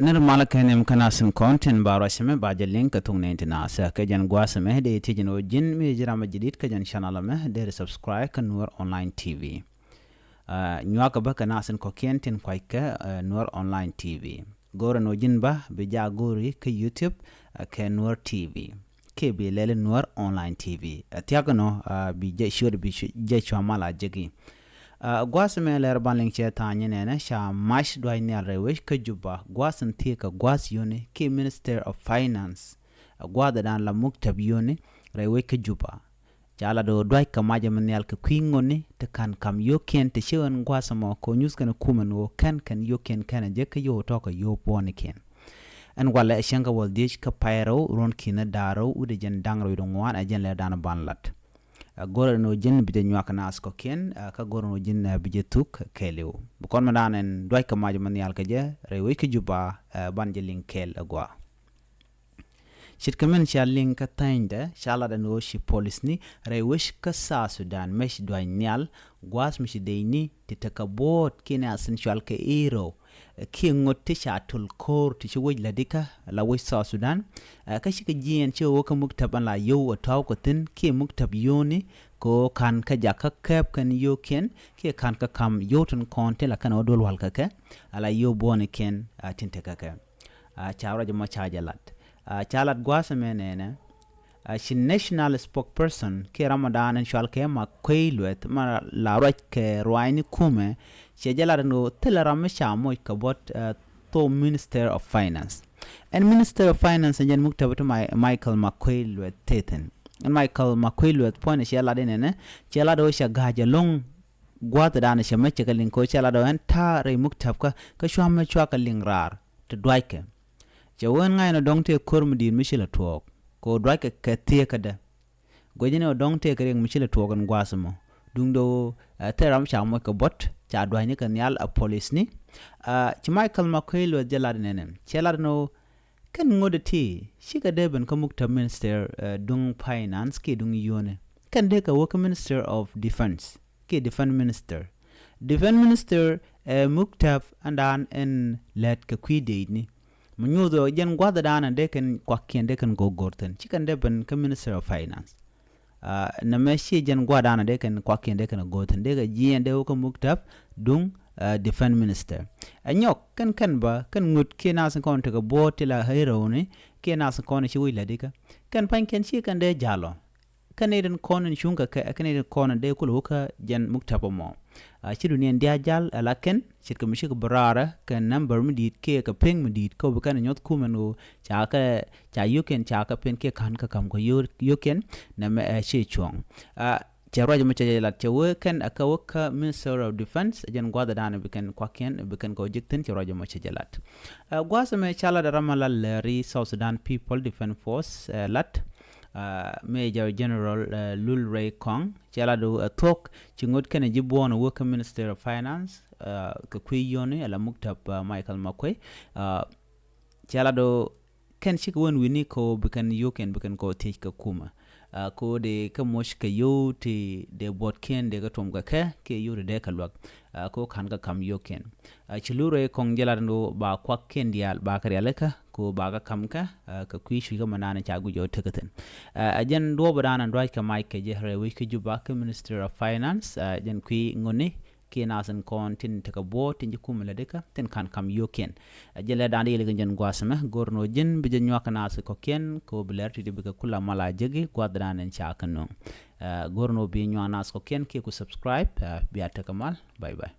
Nir malakan imkanasin content barashime baje link thoknath nasa kajan gwasame de tijino jin mi jirama jidit kajan channelame de subscribe kan Nuer online TV. Nyaka ba kanasin ko kentin kwaika Nuer online TV. Gora no jin ba bija gori ka YouTube ka Nuer TV. Ke bi lele Nuer online TV. Tiagano bi je shur bi je chwamala jegi. Gwasame läär banling chetanye nene sha mash dwai ne rewish ka Juba gwasan tika gwas yone ke Minister of Finance gwada dan la muktäpä yone rewish ka Juba jala do dwai ka maja menel ka kwingone te kan kam yoken te shewan gwasamo ko news kana kuman wo kan yoken kana je ka yo to ka yo pone ken an wala shenga wal dish ka pyro ron kina daro ude jen dangro do ngwan a jen le dan banlat gora no jin bide nyaka nas ko ken ka gora no jin bide tuk kelew bu kon ma danen doy ka maji man yal ka je rewi ka Juba ban je link kel agwa shit kamen sha link ka tande shala da no shi police ni rewi ka sa Sudan mesh doy nyal gwas mishi deini titakabot kina essential ka ero ki ngotte sha tul kor ti shi wajla dika la waj sa Sudan ka shi ka jiyan ce wo ka muktäpä la yo taw ko tin ki muktäpä yoni ko kan ka jaka kep kan yo ken ki kan ka kam yoton konte la kan odol wal ka ala yo bone ken tinte ka chawra jama chajalat chalat gwasa menene she national spokesperson ke Ramadan en shalke ma koilwet ma la rot ke roini kume she jalar no telara sha moy ka bot to Minister of Finance and Minister of Finance en muktäpä to Michael McQuailwet teten and Michael McQuailwet point she la denene she la do sha gaja long gwata dana she meche ka linko she la do en ta re muktäpä ka shwam chwa ka lingrar to dwaike je won ngai no dongte kormudin mishila tok ko dwaike ka tie kada gojine o dongte ka reng mishila tokan gwasamo dungdo teram chamo ka bot cha dwaine kan yal a police ni ci Michael McQuailwet jala nene chela no kan ngodati shiga deben ka muktäpä Minister dung finance ke dung yone kan de ka work Minister of Defense ke defense minister muktäpä andan en let ka kwide ni munyudo jen gwada dana de kan kwakken de kan gogorten chikan deben ka Minister of Finance na meshi jen gwada dana de kan kwakken de kan goten de ga jien de ko muktäpä dung defense minister anyok kan ba kan ngut ke nasan kon te ga botila heroine ke nasan kon shi wila dika kan panken shi kan de jalo kaneden konen shunga ka kaneden konen de kul huka jen muktäpä mo shiru ne ndia jal alaken shit ka mishi brara kan number midit ke ka ping midit ko ba kan nyot kumeno cha yuken cha ka pen ke kan ka kam ko yuken na me shi chong Charwaja mchajalat chawe kan akawaka Minister of Defense jen gwada dana bikan kwaken bikan ko jikten charwaja mchajalat gwasa me chala da ramala läär South Sudan People Defense Force lat Major General Lul Ray Kong chala do talk chingot kan jibona work Minister of Finance ka kwiyone ala muktäpä Michael McQuailwet chala do kan shikwon wini ko bikan yuken bikan ko take ka kuma ko de ka mosh ka yo te de bot ken de ga tom ga ke yo de ka lok ko kan ga kam yo ken chilure kong jelar no ba kwak ken dial ba kar yalaka ko ba ga kam ka kwi shi ga manana cha gu jo tekaten ajen do badana ndwa ka mai ke je rewi ka Juba ka Minister of Finance jen kwi ngone ke nasan kon tin te ka bo tin jikum la deka ten kan kam yo ken jele dande yele jen gwasama gorno jin bi jen nywaka nas ko ken ko blerti de bi ka kula mala jegi kwadran en cha kanu gorno bi nywanas ko ken ke ku subscribe bi atakamal bye bye